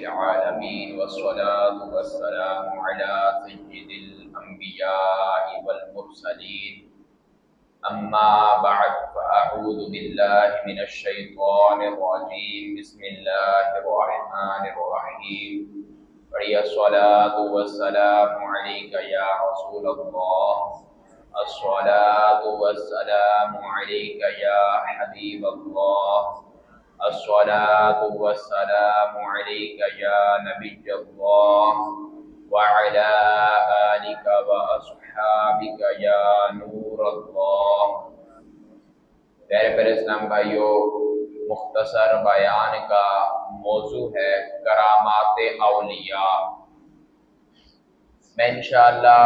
العالمين والصلاة والسلام على سيد الأنبياء والمرسلين أما بعد فأعوذ بالله من الشيطان الرجيم بسم الله الرحمن الرحيم وعلى الصلاة والسلام عليك يا رسول الله الصلاة والسلام عليك يا حبيب الله الصلاة والسلام عليك يا نبي الله وعلى آلك وأصحابك يا نور الله۔ پیارے پیارے اسلام بھائیو، مختصر بیان کا موضوع ہے کرامات اولیاء۔ میں انشاءاللہ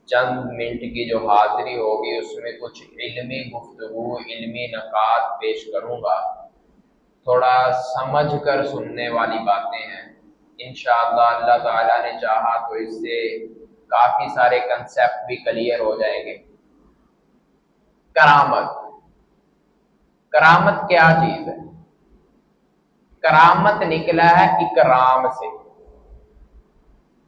چند منٹ کی جو حاضری ہوگی اس میں کچھ علمی گفتگو، علمی نکات پیش کروں گا، تھوڑا سمجھ کر سننے والی باتیں ہیں۔ انشاءاللہ اللہ تعالیٰ نے چاہا تو اس سے کافی سارے کنسیپٹ بھی کلیئر ہو جائیں گے۔ کرامت کیا چیز ہے؟ کرامت نکلا ہے اکرام سے۔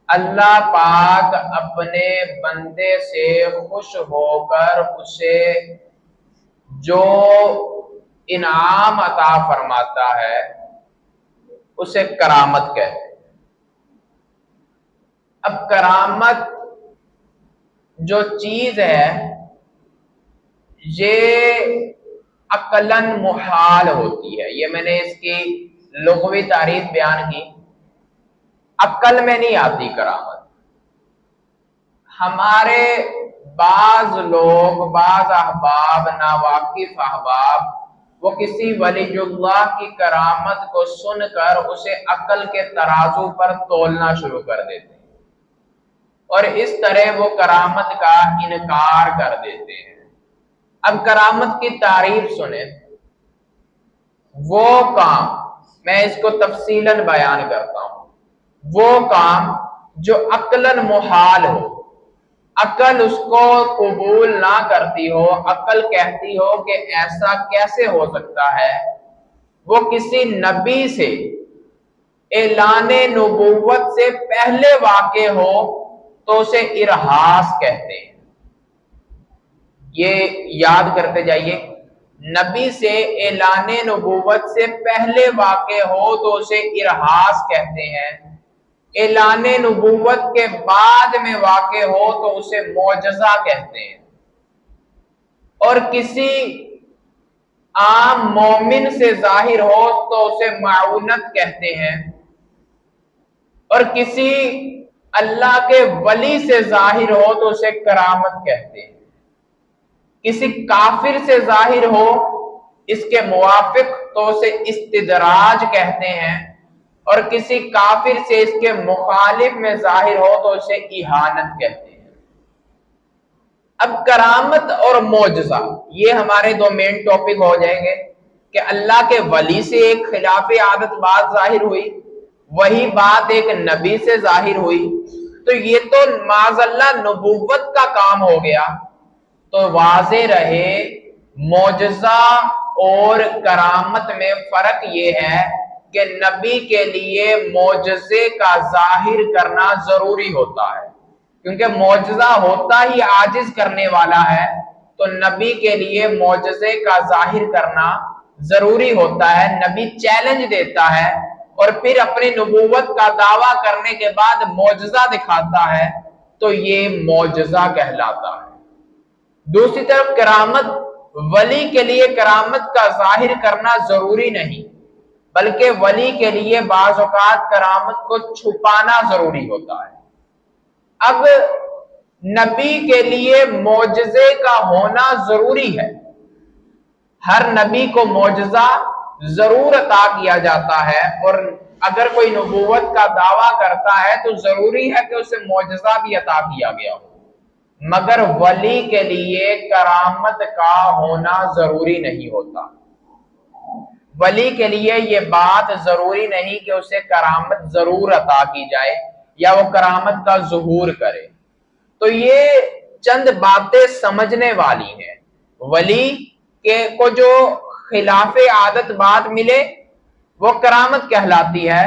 اللہ پاک اپنے بندے سے خوش ہو کر اسے جو انعام عطا فرماتا ہے اسے کرامت کہتے ہیں۔ اب کرامت جو چیز ہے یہ عقلاً محال ہوتی ہے۔ یہ میں نے اس کی لغوی تعریف بیان کی۔ عقل میں نہیں آتی کرامت۔ ہمارے بعض لوگ، بعض احباب، ناواقف احباب، وہ کسی ولی اللہ کی کرامت کو سن کر اسے عقل کے ترازو پر تولنا شروع کر دیتے ہیں اور اس طرح وہ کرامت کا انکار کر دیتے ہیں۔ اب کرامت کی تعریف سنیں۔ وہ کام، میں اس کو تفصیلاً بیان کرتا ہوں، وہ کام جو عقلاً محال ہو، عقل اس کو قبول نہ کرتی ہو، عقل کہتی ہو کہ ایسا کیسے ہو سکتا ہے، وہ کسی نبی سے اعلان نبوت سے پہلے واقع ہو تو اسے ارہاس کہتے ہیں۔ یہ یاد کرتے جائیے، نبی سے اعلان نبوت سے پہلے واقع ہو تو اسے ارہاس کہتے ہیں، اعلان نبوت کے بعد میں واقع ہو تو اسے معجزہ کہتے ہیں، اور کسی عام مومن سے ظاہر ہو تو اسے معونت کہتے ہیں، اور کسی اللہ کے ولی سے ظاہر ہو تو اسے کرامت کہتے ہیں۔ کسی کافر سے ظاہر ہو اس کے موافق تو اسے استدراج کہتے ہیں، اور کسی کافر سے اس کے مخالف میں ظاہر ہو تو اسے اہانت کہتے ہیں۔ اب کرامت اور معجزہ یہ ہمارے دو مین ٹاپک ہو جائیں گے کہ اللہ کے ولی سے ایک خلاف عادت بات ظاہر ہوئی، وہی بات ایک نبی سے ظاہر ہوئی، تو یہ تو معاذ اللہ نبوت کا کام ہو گیا۔ تو واضح رہے معجزہ اور کرامت میں فرق یہ ہے کہ نبی کے لیے معجزے کا ظاہر کرنا ضروری ہوتا ہے، کیونکہ معجزہ ہوتا ہی عاجز کرنے والا ہے، تو نبی کے لیے معجزے کا ظاہر کرنا ضروری ہوتا ہے۔ نبی چیلنج دیتا ہے اور پھر اپنی نبوت کا دعویٰ کرنے کے بعد معجزہ دکھاتا ہے، تو یہ معجزہ کہلاتا ہے۔ دوسری طرف کرامت، ولی کے لیے کرامت کا ظاہر کرنا ضروری نہیں، بلکہ ولی کے لیے بعض اوقات کرامت کو چھپانا ضروری ہوتا ہے۔ اب نبی کے لیے معجزے کا ہونا ضروری ہے، ہر نبی کو معجزہ ضرور عطا کیا جاتا ہے، اور اگر کوئی نبوت کا دعویٰ کرتا ہے تو ضروری ہے کہ اسے معجزہ بھی عطا کیا گیا ہو، مگر ولی کے لیے کرامت کا ہونا ضروری نہیں ہوتا۔ ولی کے لیے یہ بات ضروری نہیں کہ اسے کرامت ضرور عطا کی جائے یا وہ کرامت کا ظہور کرے۔ تو یہ چند باتیں سمجھنے والی ہیں۔ ولی کو جو خلاف عادت بات ملے وہ کرامت کہلاتی ہے،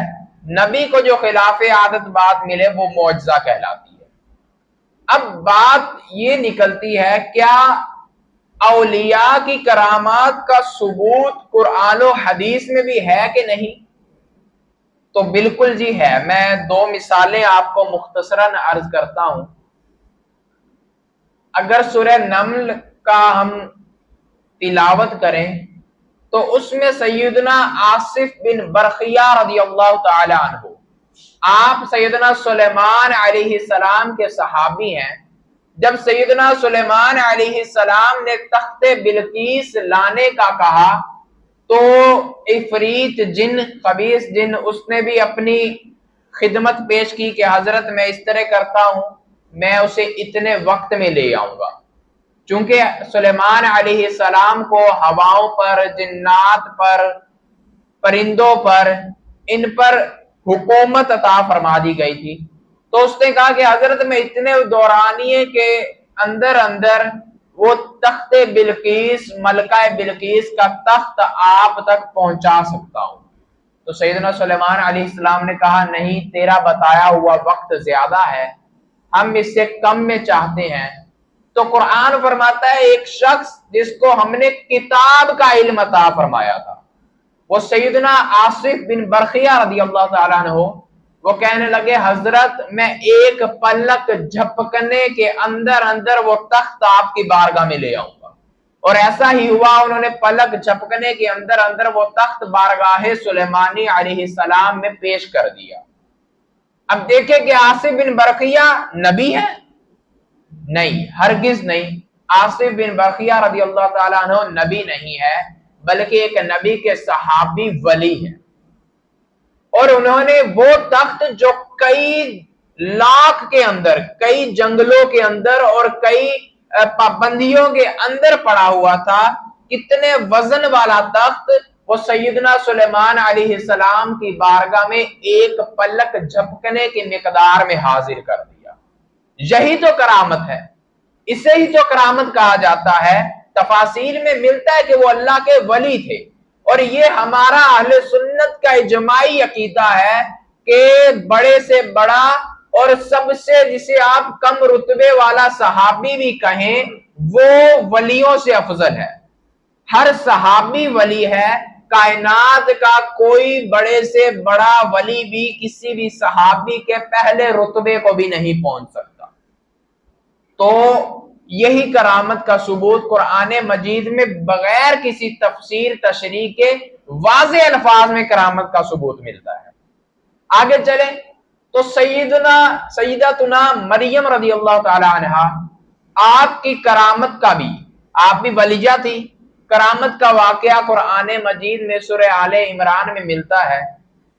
نبی کو جو خلاف عادت بات ملے وہ معجزہ کہلاتی ہے۔ اب بات یہ نکلتی ہے، کیا اولیاء کی کرامات کا ثبوت قرآن و حدیث میں بھی ہے کہ نہیں؟ تو بالکل جی ہے۔ میں دو مثالیں آپ کو مختصراً عرض کرتا ہوں۔ اگر سورہ نمل کا ہم تلاوت کریں تو اس میں سیدنا آصف بن برقیہ رضی اللہ تعالی عنہ، آپ سیدنا سلیمان علیہ السلام کے صحابی ہیں۔ جب سیدنا سلیمان علیہ السلام نے تخت بلقیس لانے کا کہا تو عفریت جن، خبیث جن، اس نے بھی اپنی خدمت پیش کی کہ حضرت میں اس طرح کرتا ہوں، میں اسے اتنے وقت میں لے آؤں گا۔ چونکہ سلیمان علیہ السلام کو ہواؤں پر، جنات پر، پرندوں پر، ان پر حکومت عطا فرما دی گئی تھی، تو اس نے کہا کہ حضرت میں اتنے دورانیے کے اندر اندر وہ تخت بلقیس، ملکہ بلقیس کا تخت آپ تک پہنچا سکتا ہوں۔ تو سیدنا سلیمان علیہ السلام نے کہا نہیں، تیرا بتایا ہوا وقت زیادہ ہے، ہم اس سے کم میں چاہتے ہیں۔ تو قرآن فرماتا ہے ایک شخص جس کو ہم نے کتاب کا علم عطا فرمایا تھا، وہ سیدنا آصف بن برقیہ رضی اللہ تعالیٰ عنہ، وہ کہنے لگے حضرت میں ایک پلک جھپکنے کے اندر اندر وہ تخت آپ کی بارگاہ میں لے آؤں گا۔ اور ایسا ہی ہوا، انہوں نے پلک جھپکنے کے اندر اندر وہ تخت بارگاہ سلیمانی علیہ السلام میں پیش کر دیا۔ اب دیکھیں کہ آصف بن برقیہ نبی ہے؟ نہیں، ہرگز نہیں۔ آصف بن برقیہ رضی اللہ تعالیٰ عنہ نبی نہیں ہے، بلکہ ایک نبی کے صحابی ولی ہے۔ اور انہوں نے وہ تخت جو کئی لاکھ کے اندر، کئی جنگلوں کے اندر اور کئی پابندیوں کے اندر پڑا ہوا تھا، کتنے وزن والا تخت، وہ سیدنا سلیمان علیہ السلام کی بارگاہ میں ایک پلک جھپکنے کی مقدار میں حاضر کر دیا۔ یہی تو کرامت ہے، اسے ہی تو کرامت کہا جاتا ہے۔ تفاصیل میں ملتا ہے کہ وہ اللہ کے ولی تھے، اور یہ ہمارا اہل سنت کا اجماعی عقیدہ ہے کہ بڑے سے بڑا اور سب سے جسے آپ کم رتبے والا صحابی بھی کہیں، وہ ولیوں سے افضل ہے۔ ہر صحابی ولی ہے، کائنات کا کوئی بڑے سے بڑا ولی بھی کسی بھی صحابی کے پہلے رتبے کو بھی نہیں پہنچ سکتا۔ تو یہی کرامت کا ثبوت قرآن مجید میں بغیر کسی تفسیر تشریح کے واضح الفاظ میں کرامت کا ثبوت ملتا ہے۔ آگے چلیں تو سیدتنا مریم رضی اللہ تعالی عنہا، آپ کی کرامت کا بھی، آپ بھی ولیہ تھی، کرامت کا واقعہ قرآن مجید میں سورہ آل عمران میں ملتا ہے۔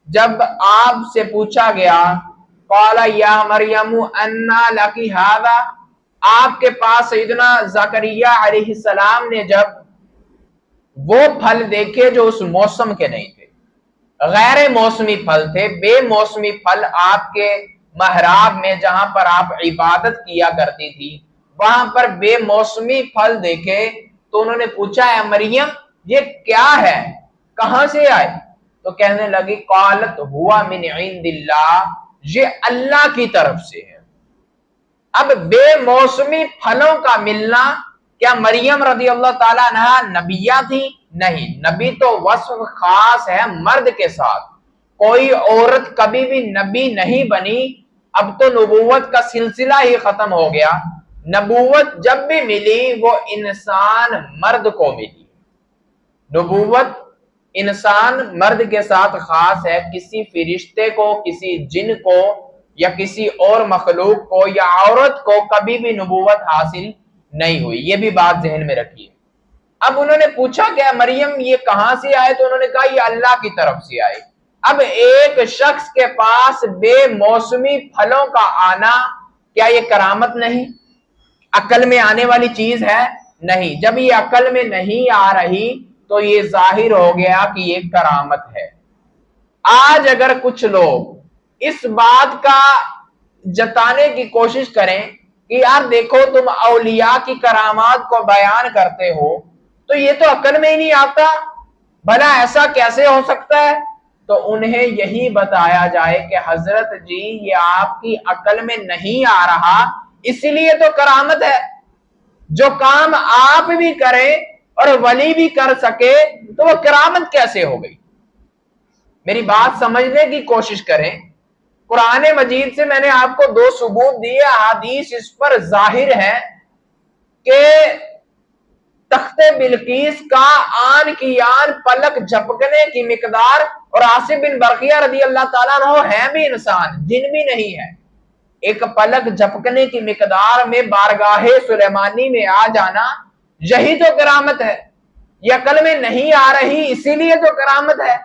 جب آپ سے پوچھا گیا قال یا مریم انا لکی ھذا، آپ کے پاس سیدنا زکریا علیہ السلام نے جب وہ پھل دیکھے جو اس موسم کے نہیں تھے، غیر موسمی پھل تھے، بے موسمی پھل، آپ کے محراب میں جہاں پر آپ عبادت کیا کرتی تھی وہاں پر بے موسمی پھل دیکھے، تو انہوں نے پوچھا اے مریم یہ کیا ہے، کہاں سے آئے؟ تو کہنے لگی قالت ہوا من عند اللہ، یہ اللہ کی طرف سے ہے۔ اب بے موسمی پھلوں کا ملنا، کیا مریم رضی اللہ تعالیٰ عنہ نبیہ تھی؟ نہیں، نبی تو وصف خاص ہے مرد کے ساتھ، کوئی عورت کبھی بھی نبی نہیں بنی۔ اب تو نبوت کا سلسلہ ہی ختم ہو گیا، نبوت جب بھی ملی وہ انسان مرد کو ملی۔ نبوت انسان مرد کے ساتھ خاص ہے، کسی فرشتے کو، کسی جن کو یا کسی اور مخلوق کو یا عورت کو کبھی بھی نبوت حاصل نہیں ہوئی، یہ بھی بات ذہن میں رکھیے۔ اب انہوں نے پوچھا کہ مریم یہ کہاں سے آئے؟ تو انہوں نے کہا یہ اللہ کی طرف سے آئے۔ اب ایک شخص کے پاس بے موسمی پھلوں کا آنا، کیا یہ کرامت نہیں؟ عقل میں آنے والی چیز ہے؟ نہیں۔ جب یہ عقل میں نہیں آ رہی تو یہ ظاہر ہو گیا کہ یہ کرامت ہے۔ آج اگر کچھ لوگ اس بات کا جتانے کی کوشش کریں کہ یار دیکھو تم اولیاء کی کرامات کو بیان کرتے ہو تو یہ تو عقل میں ہی نہیں آتا، بھلا ایسا کیسے ہو سکتا ہے؟ تو انہیں یہی بتایا جائے کہ حضرت جی یہ آپ کی عقل میں نہیں آ رہا، اسی لیے تو کرامت ہے۔ جو کام آپ بھی کریں اور ولی بھی کر سکے تو وہ کرامت کیسے ہو گئی؟ میری بات سمجھنے کی کوشش کریں۔ قرآن مجید سے میں نے آپ کو 2 ثبوت دیے، حدیث اس پر ظاہر ہے کہ تخت بلقیس کا آن کی آن پلک جھپکنے کی مقدار، اور عاصم بن برقیہ رضی اللہ تعالیٰ عنہ ہے بھی انسان، جن بھی نہیں ہے، ایک پلک جھپکنے کی مقدار میں بارگاہ سلیمانی میں آ جانا، یہی تو کرامت ہے۔ یہ عقل میں نہیں آ رہی اسی لیے تو کرامت ہے۔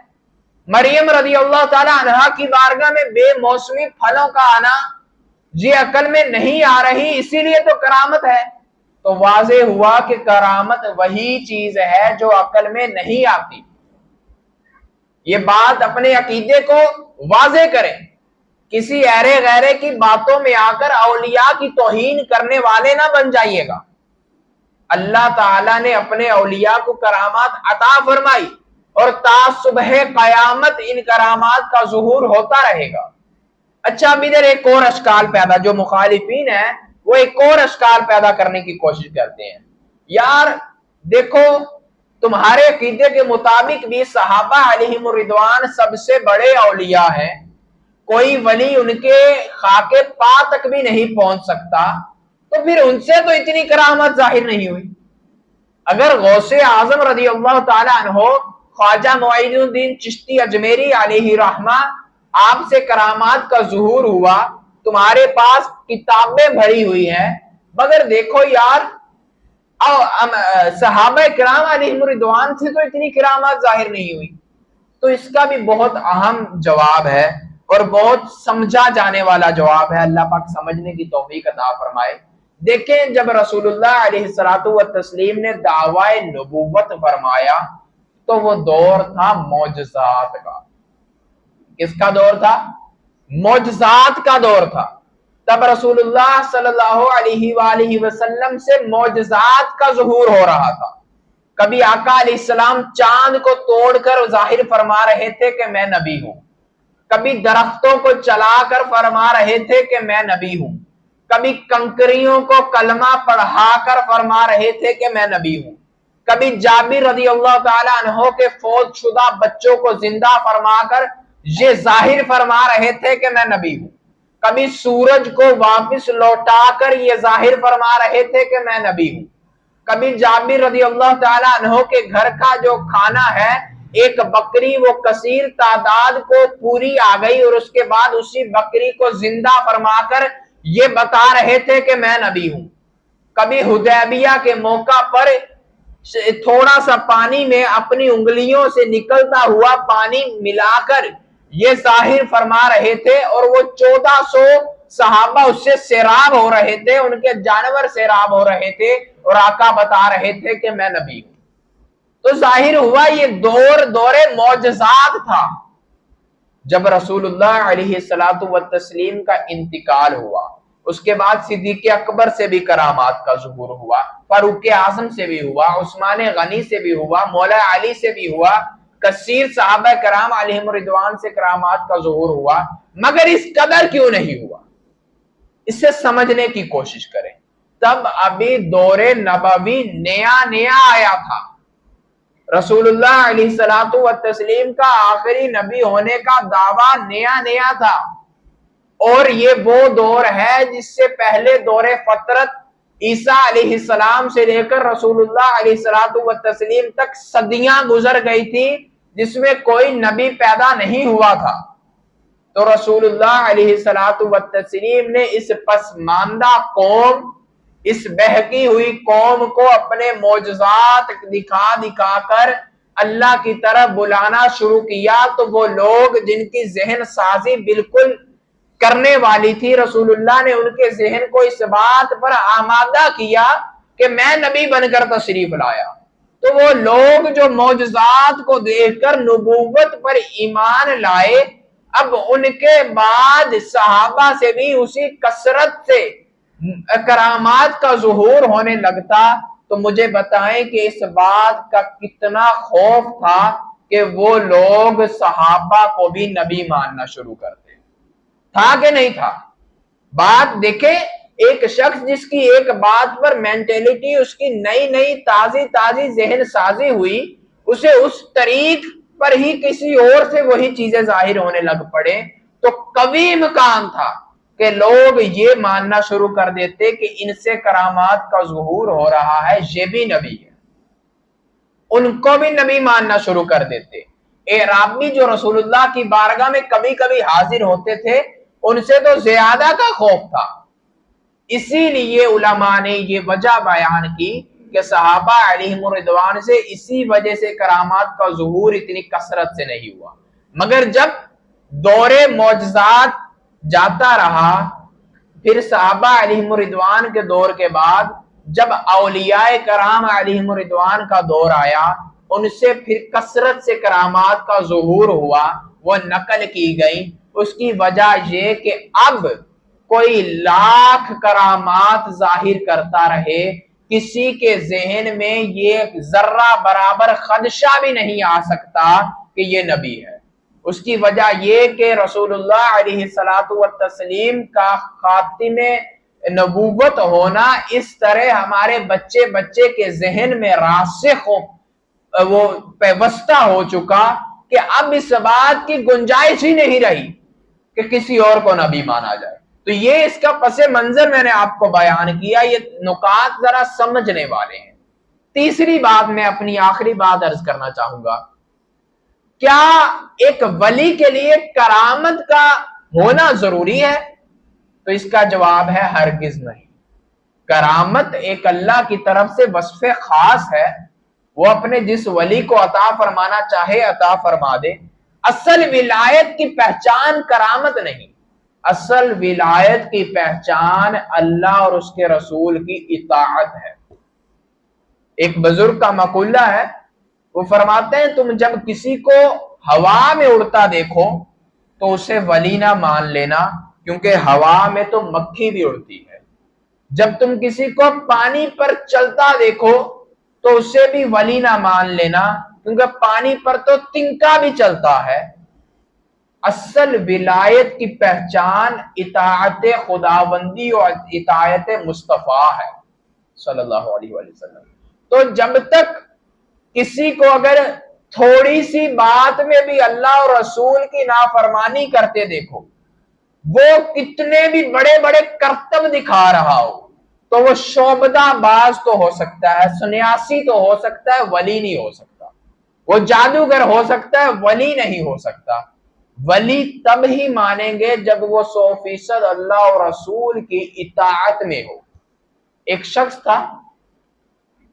مریم رضی اللہ تعالیٰ عنہا کی بارگاہ میں بے موسمی پھلوں کا آنا، یہ عقل میں نہیں آ رہی اسی لیے تو کرامت ہے۔ تو واضح ہوا کہ کرامت وہی چیز ہے جو عقل میں نہیں آتی۔ یہ بات اپنے عقیدے کو واضح کریں، کسی ایرے غیرے کی باتوں میں آ کر اولیاء کی توہین کرنے والے نہ بن جائیے گا۔ اللہ تعالیٰ نے اپنے اولیاء کو کرامات عطا فرمائی اور تا صبح قیامت ان کرامات کا ظہور ہوتا رہے گا۔ اچھا، اب ادھر ایک اور اشکال پیدا، جو مخالفین ہیں وہ ایک اور اشکال پیدا کرنے کی کوشش کرتے ہیں۔ یار دیکھو، تمہارے عقیدے کے مطابق بھی صحابہ علیہم الرضوان سب سے بڑے اولیاء ہیں، کوئی ولی ان کے خاک پا تک بھی نہیں پہنچ سکتا، تو پھر ان سے تو اتنی کرامت ظاہر نہیں ہوئی۔ اگر غوث اعظم رضی اللہ تعالی عنہ خواجہ معین الدین چشتی اجمیری علیہ رحمہ آپ سے کرامات کا ظہور ہوا، تمہارے پاس کتابیں بھری ہوئی ہیں، مگر دیکھو یار صحابہ کرام علیہم الرضوان سے تو اتنی کرامات ظاہر نہیں ہوئی۔ تو اس کا بھی بہت اہم جواب ہے اور بہت سمجھا جانے والا جواب ہے، اللہ پاک سمجھنے کی توفیق عطا فرمائے۔ دیکھیں، جب رسول اللہ علیہ الصلوۃ والتسلیم نے دعوی نبوت فرمایا تو وہ دور تھا معجزات کا۔ کس کا دور تھا؟ معجزات کا دور تھا۔ تب رسول اللہ صلی اللہ علیہ وآلہ وسلم سے معجزات کا ظہور ہو رہا تھا۔ کبھی آقا علیہ السلام چاند کو توڑ کر ظاہر فرما رہے تھے کہ میں نبی ہوں، کبھی درختوں کو چلا کر فرما رہے تھے کہ میں نبی ہوں، کبھی کنکریوں کو کلمہ پڑھا کر فرما رہے تھے کہ میں نبی ہوں، کبھی جابر رضی اللہ تعالی عنہ کے فوت شدہ بچوں کو زندہ فرما کر یہ ظاہر فرما رہے تھے کہ میں نبی ہوں، کبھی سورج کو واپس لوٹا کر یہ ظاہر فرما رہے تھے کہ میں نبی ہوں، کبھی جابر رضی اللہ تعالی عنہ کے گھر کا جو کھانا ہے، ایک بکری وہ کثیر تعداد کو پوری آ گئی اور اس کے بعد اسی بکری کو زندہ فرما کر یہ بتا رہے تھے کہ میں نبی ہوں، کبھی حدیبیہ کے موقع پر تھوڑا سا پانی میں اپنی انگلیوں سے نکلتا ہوا پانی ملا کر یہ ظاہر فرما رہے تھے، اور وہ 1400 صحابہ اس سے سیراب ہو رہے تھے، ان کے جانور سیراب ہو رہے تھے، اور آقا بتا رہے تھے کہ میں نبی ہوں۔ تو ظاہر ہوا یہ دور معجزات تھا۔ جب رسول اللہ علیہ الصلوۃ والتسلیم کا انتقال ہوا، اس کے بعد صدیق اکبر سے بھی کرامات کا ظہور ہوا، فاروق اعظم سے بھی ہوا، عثمان غنی سے بھی ہوا، مولا علی سے بھی ہوا، کثیر صحابہ کرام علیہم الرضوان سے کرامات کا ظہور ہوا، مگر اس قدر کیوں نہیں ہوا؟ اسے سمجھنے کی کوشش کریں۔ تب ابھی دور نبوی نیا آیا تھا، رسول اللہ علیہ الصلوۃ والتسلیم کا آخری نبی ہونے کا دعویٰ نیا تھا، اور یہ وہ دور ہے جس سے پہلے دور فطرت عیسیٰ علیہ السلام سے لے کر رسول اللہ علیہ الصلوۃ والتسلیم تک صدیاں گزر گئی تھی، جس میں کوئی نبی پیدا نہیں ہوا تھا۔ تو رسول اللہ علیہ الصلوۃ والتسلیم نے اس پسماندہ قوم، اس بہکی ہوئی قوم کو اپنے معجزات دکھا کر اللہ کی طرف بلانا شروع کیا۔ تو وہ لوگ جن کی ذہن سازی بالکل کرنے والی تھی، رسول اللہ نے ان کے ذہن کو اس بات پر آمادہ کیا کہ میں نبی بن کر تشریف لایا۔ تو وہ لوگ جو معجزات کو دیکھ کر نبوت پر ایمان لائے، اب ان کے بعد صحابہ سے بھی اسی کثرت سے کرامات کا ظہور ہونے لگتا۔ تو مجھے بتائیں کہ اس بات کا کتنا خوف تھا کہ وہ لوگ صحابہ کو بھی نبی ماننا شروع کرتے تھا کہ نہیں تھا؟ بات دیکھیں، ایک شخص جس کی ایک بات پر مینٹیلٹی اس کی نئی نئی تازی ذہن سازی ہوئی، اسے اس طریق پر ہی کسی اور سے وہی چیزیں ظاہر ہونے لگ پڑے، تو کبھی امکان تھا کہ لوگ یہ ماننا شروع کر دیتے کہ ان سے کرامات کا ظہور ہو رہا ہے، یہ بھی نبی ہے، ان کو بھی نبی ماننا شروع کر دیتے۔ اعرابی جو رسول اللہ کی بارگاہ میں کبھی کبھی حاضر ہوتے تھے، ان سے تو زیادہ کا خوف تھا۔ اسی لیے علماء نے یہ وجہ بیان کی کہ صحابہ علیہم الرضوان سے اسی وجہ سے کرامات کا ظہور اتنی کثرت سے نہیں ہوا، مگر جب دور معجزات جاتا رہا، پھر صحابہ علیہم الرضوان کے دور کے بعد جب اولیاء کرام علیہم الرضوان کا دور آیا، ان سے پھر کثرت سے کرامات کا ظہور ہوا، وہ نقل کی گئی۔ اس کی وجہ یہ کہ اب کوئی لاکھ کرامات ظاہر کرتا رہے، کسی کے ذہن میں یہ ذرہ برابر خدشہ بھی نہیں آ سکتا کہ یہ نبی ہے۔ اس کی وجہ یہ کہ رسول اللہ علیہ الصلوۃ والتسلیم کا خاتم نبوت ہونا اس طرح ہمارے بچے کے ذہن میں راسخ وہ پیوستہ ہو چکا کہ اب اس بات کی گنجائش ہی نہیں رہی کہ کسی اور کو نبی مانا جائے۔ تو یہ اس کا پس منظر میں نے آپ کو بیان کیا، یہ نکات ذرا سمجھنے والے ہیں۔ تیسری بات، میں اپنی آخری بات عرض کرنا چاہوں گا، کیا ایک ولی کے لیے کرامت کا ہونا ضروری ہے؟ تو اس کا جواب ہے ہرگز نہیں۔ کرامت ایک اللہ کی طرف سے وصف خاص ہے، وہ اپنے جس ولی کو عطا فرمانا چاہے عطا فرما دے۔ اصل ولایت کی پہچان کرامت نہیں، اصل ولایت کی پہچان اللہ اور اس کے رسول کی اطاعت ہے۔ ایک بزرگ کا مقولہ ہے، وہ فرماتے ہیں تم جب کسی کو ہوا میں اڑتا دیکھو تو اسے ولی نہ مان لینا، کیونکہ ہوا میں تو مکھی بھی اڑتی ہے۔ جب تم کسی کو پانی پر چلتا دیکھو تو اسے بھی ولی نہ مان لینا، کیونکہ پانی پر تو تنکا بھی چلتا ہے۔ اصل ولایت کی پہچان اطاعت خداوندی اور اطاعت مصطفیٰ ہے صلی اللہ علیہ وآلہ وسلم۔ تو جب تک کسی کو اگر تھوڑی سی بات میں بھی اللہ اور رسول کی نافرمانی کرتے دیکھو، وہ کتنے بھی بڑے بڑے کرتب دکھا رہا ہو، تو وہ شعبدہ باز تو ہو سکتا ہے، سنیاسی تو ہو سکتا ہے، ولی نہیں ہو سکتا۔ وہ جادوگر ہو سکتا ہے، ولی نہیں ہو سکتا۔ ولی تب ہی مانیں گے جب وہ 100% اللہ اور رسول کی اطاعت میں ہو۔ ایک شخص تھا،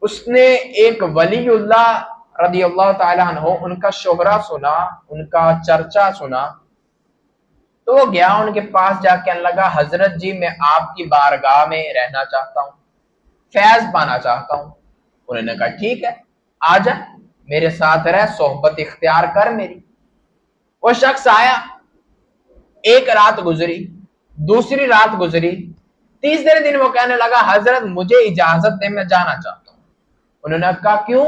اس نے ایک ولی اللہ رضی اللہ تعالیٰ عنہ، ان کا شہرہ سنا، ان کا چرچا سنا، تو وہ گیا ان کے پاس، جا کے لگا حضرت جی میں آپ کی بارگاہ میں رہنا چاہتا ہوں، فیض پانا چاہتا ہوں۔ انہوں نے کہا ٹھیک ہے، آ جا میرے ساتھ رہ، صحبت اختیار کر میری۔ وہ شخص آیا، ایک رات گزری، دوسری رات گزری، تیسرے دن وہ کہنے لگا حضرت مجھے اجازت دے، میں جانا چاہتا ہوں۔ انہوں نے کہا کیوں؟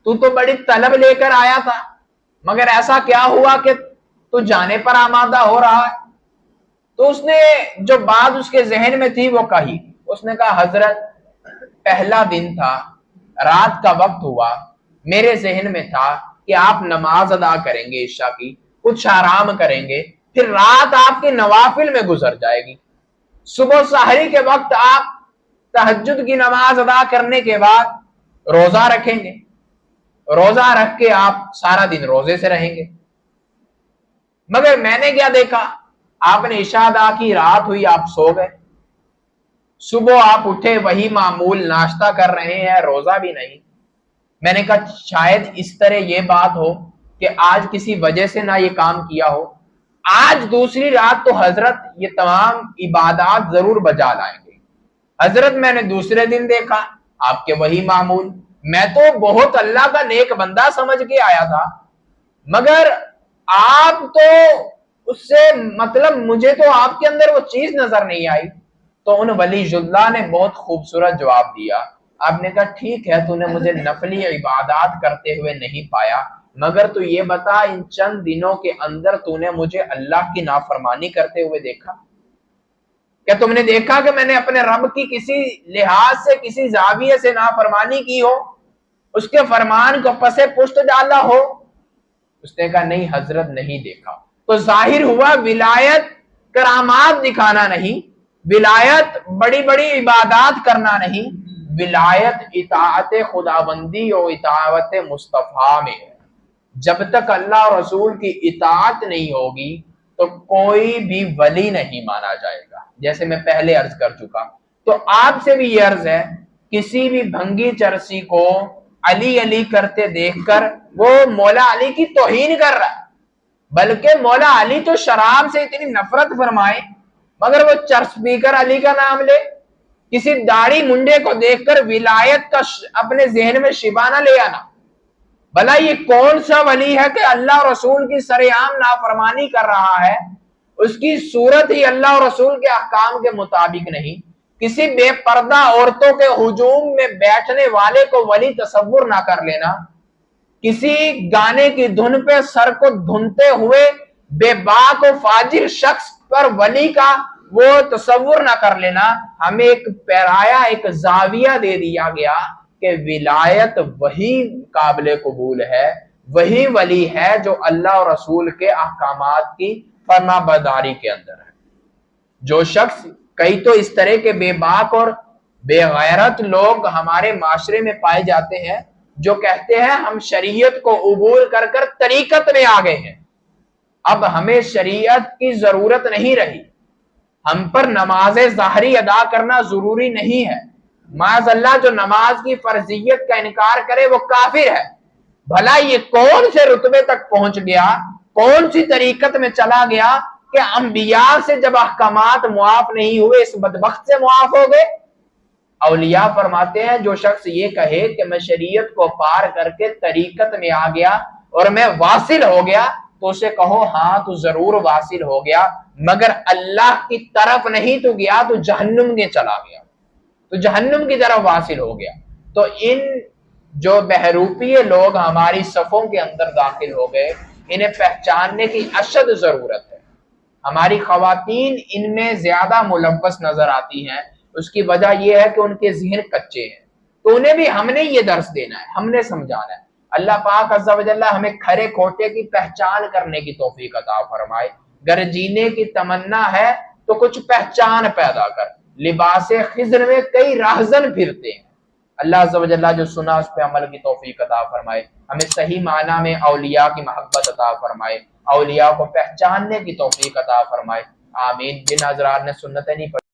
تو بڑی طلب لے کر آیا تھا، مگر ایسا کیا ہوا کہ تو جانے پر آمادہ ہو رہا ہے؟ تو اس نے جو بات اس کے ذہن میں تھی وہ کہی۔ اس نے کہا حضرت پہلا دن تھا، رات کا وقت ہوا، میرے ذہن میں تھا کہ آپ نماز ادا کریں گے عشاء کی، کچھ آرام کریں گے، پھر رات آپ کے نوافل میں گزر جائے گی، صبح سحری کے وقت آپ تہجد کی نماز ادا کرنے کے بعد روزہ رکھیں گے، روزہ رکھ کے آپ سارا دن روزے سے رہیں گے۔ مگر میں نے کیا دیکھا، آپ نے عشاء ادا کی، رات ہوئی، آپ سو گئے، صبح آپ اٹھے، وہی معمول ناشتہ کر رہے ہیں، روزہ بھی نہیں۔ میں نے کہا شاید اس طرح یہ بات ہو کہ آج کسی وجہ سے نہ یہ کام کیا ہو، آج دوسری رات تو حضرت یہ تمام عبادات ضرور بجا لائیں گے۔ حضرت میں نے دوسرے دن دیکھا آپ کے وہی معمول، میں تو بہت اللہ کا نیک بندہ سمجھ کے آیا تھا، مگر آپ تو اس سے مطلب مجھے تو آپ کے اندر وہ چیز نظر نہیں آئی۔ تو ان ولی اللہ نے بہت خوبصورت جواب دیا۔ آپ نے کہا ٹھیک ہے، تو نے مجھے نفلی عبادات کرتے ہوئے نہیں پایا، مگر تو یہ بتا ان چند دنوں کے اندر تو نے مجھے اللہ کی نافرمانی کرتے ہوئے دیکھا؟ کیا تم نے دیکھا کہ میں نے اپنے رب کی کسی لحاظ سے کسی زاویے سے نافرمانی کی ہو، اس کے فرمان کو پسے پشت ڈالا ہو؟ اس نے کہا نہیں حضرت نہیں دیکھا۔ تو ظاہر ہوا ولایت کرامات دکھانا نہیں، ولایت بڑی بڑی عبادات کرنا نہیں، ولایت اطاعت خداوندی اور اطاعت مصطفیٰ میں ہے۔ جب تک اللہ اور رسول کی اطاعت نہیں ہوگی تو کوئی بھی ولی نہیں مانا جائے گا، جیسے میں پہلے عرض کر چکا۔ تو آپ سے بھی یہ عرض ہے، کسی بھی بھنگی چرسی کو علی علی کرتے دیکھ کر وہ مولا علی کی توہین کر رہا ہے، بلکہ مولا علی تو شراب سے اتنی نفرت فرمائے مگر وہ چرس پی کر علی کا نام لے۔ کسی داڑھی منڈے کو دیکھ کر ولایت کا اپنے ذہن میں شبہ نہ لے آنا۔ بھلا یہ کون سا ولی ہے کہ اللہ اور رسول کی سرعام نافرمانی کر رہا ہے، اس کی صورت ہی اللہ اور رسول کے احکام کے مطابق نہیں۔ کسی بے پردہ عورتوں کے ہجوم میں بیٹھنے والے کو ولی تصور نہ کر لینا، کسی گانے کی دھن پہ سر کو دھنتے ہوئے بے باک و فاجر شخص پر ولی کا وہ تصور نہ کر لینا۔ ہمیں ایک پیرایا ایک زاویہ دے دیا گیا کہ ولایت وہی قابل قبول ہے، وہی ولی ہے جو اللہ اور رسول کے احکامات کی فرما برداری کے اندر ہے۔ جو شخص، کئی تو اس طرح کے بے باک اور بے غیرت لوگ ہمارے معاشرے میں پائے جاتے ہیں جو کہتے ہیں ہم شریعت کو عبور کر کر طریقت میں آ گئے ہیں، اب ہمیں شریعت کی ضرورت نہیں رہی، ہم پر نماز ظاہری ادا کرنا ضروری نہیں ہے۔ معاذ اللہ جو نماز کی فرضیت کا انکار کرے وہ کافر ہے۔ بھلا یہ کون سے رتبے تک پہنچ گیا، کون سی طریقت میں چلا گیا کہ انبیاء سے جب احکامات معاف نہیں ہوئے اس بدبخت سے معاف ہو گئے؟ اولیاء فرماتے ہیں جو شخص یہ کہے کہ میں شریعت کو پار کر کے طریقت میں آ گیا اور میں واصل ہو گیا، تو اسے کہو ہاں تو ضرور واصل ہو گیا، مگر اللہ کی طرف نہیں تو گیا، تو جہنم میں چلا گیا، تو جہنم کی طرف واصل ہو گیا۔ تو ان جو بہروپی لوگ ہماری صفوں کے اندر داخل ہو گئے، انہیں پہچاننے کی اشد ضرورت ہے۔ ہماری خواتین ان میں زیادہ ملوث نظر آتی ہیں، اس کی وجہ یہ ہے کہ ان کے ذہن کچے ہیں، تو انہیں بھی ہم نے یہ درس دینا ہے، ہم نے سمجھانا ہے۔ اللہ پاک عز و جل ہمیں کھرے کھوٹے کی پہچان کرنے کی توفیق عطا فرمائے۔ گر جینے کی تمنا ہے تو کچھ پہچان پیدا کر، لباس خضر میں کئی راہزن پھرتے ہیں۔ اللہ عز و جل جو سنا اس پہ عمل کی توفیق عطا فرمائے، ہمیں صحیح معنی میں اولیاء کی محبت عطا فرمائے، اولیاء کو پہچاننے کی توفیق عطا فرمائے، آمین۔ جن حضرات نے سنتیں نہیں پڑھی